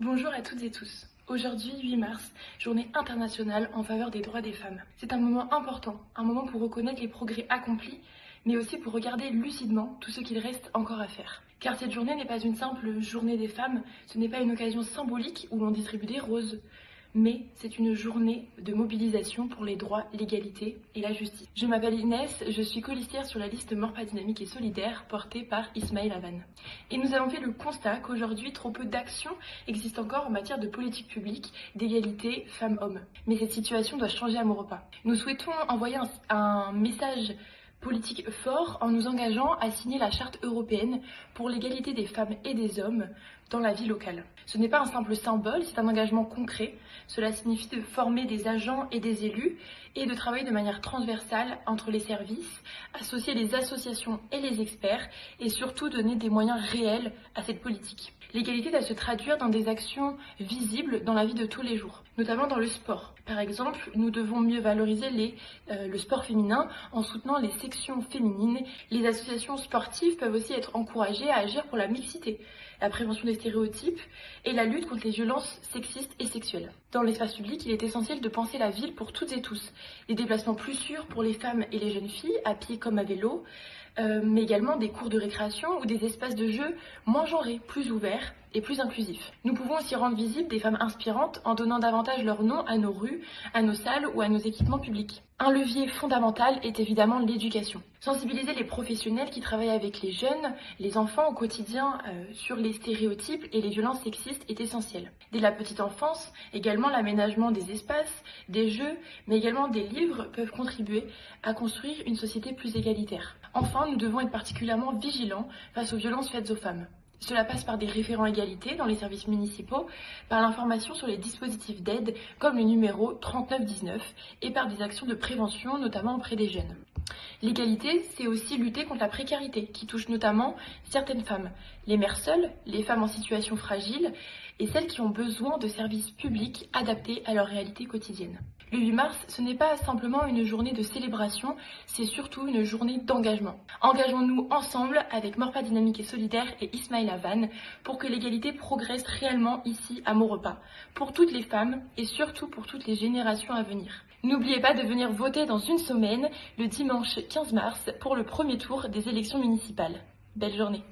Bonjour à toutes et tous. Aujourd'hui, 8 mars, journée internationale en faveur des droits des femmes. C'est un moment important, un moment pour reconnaître les progrès accomplis, mais aussi pour regarder lucidement tout ce qu'il reste encore à faire. Car cette journée n'est pas une simple journée des femmes, ce n'est pas une occasion symbolique où l'on distribue des roses, mais c'est une journée de mobilisation pour les droits, l'égalité et la justice. Je m'appelle Inès, je suis colistière sur la liste Mort pas dynamique et solidaire portée par Ismail Havan. Et nous avons fait le constat qu'aujourd'hui, trop peu d'actions existent encore en matière de politique publique, d'égalité femmes-hommes. Mais cette situation doit changer à Maurepas. Nous souhaitons envoyer un message politique fort en nous engageant à signer la charte européenne pour l'égalité des femmes et des hommes dans la vie locale. Ce n'est pas un simple symbole, c'est un engagement concret. Cela signifie de former des agents et des élus et de travailler de manière transversale entre les services, associer les associations et les experts et surtout donner des moyens réels à cette politique. L'égalité doit se traduire dans des actions visibles dans la vie de tous les jours, notamment dans le sport. Par exemple, nous devons mieux valoriser le sport féminin en soutenant les sections féminines. Les associations sportives peuvent aussi être encouragées à agir pour la mixité, la prévention des stéréotypes et la lutte contre les violences sexistes et sexuelles. Dans l'espace public, il est essentiel de penser la ville pour toutes et tous. Des déplacements plus sûrs pour les femmes et les jeunes filles, à pied comme à vélo, mais également des cours de récréation ou des espaces de jeu moins genrés, plus ouverts et plus inclusifs. Nous pouvons aussi rendre visibles des femmes inspirantes en donnant davantage leur nom à nos rues, à nos salles ou à nos équipements publics. Un levier fondamental est évidemment l'éducation. Sensibiliser les professionnels qui travaillent avec les jeunes, les enfants au quotidien sur les stéréotypes et les violences sexistes est essentiel. Dès la petite enfance, également l'aménagement des espaces, des jeux, mais également des livres peuvent contribuer à construire une société plus égalitaire. Enfin, nous devons être particulièrement vigilants face aux violences faites aux femmes. Cela passe par des référents égalité dans les services municipaux, par l'information sur les dispositifs d'aide comme le numéro 3919 et par des actions de prévention, notamment auprès des jeunes. L'égalité, c'est aussi lutter contre la précarité qui touche notamment certaines femmes, les mères seules, les femmes en situation fragile et celles qui ont besoin de services publics adaptés à leur réalité quotidienne. Le 8 mars, ce n'est pas simplement une journée de célébration, c'est surtout une journée d'engagement. Engageons-nous ensemble avec Mort pas dynamique et solidaire et Ismail Havan pour que l'égalité progresse réellement ici à Maurepas, pour toutes les femmes et surtout pour toutes les générations à venir. N'oubliez pas de venir voter dans une semaine, le dimanche 15 mars, pour le premier tour des élections municipales. Belle journée.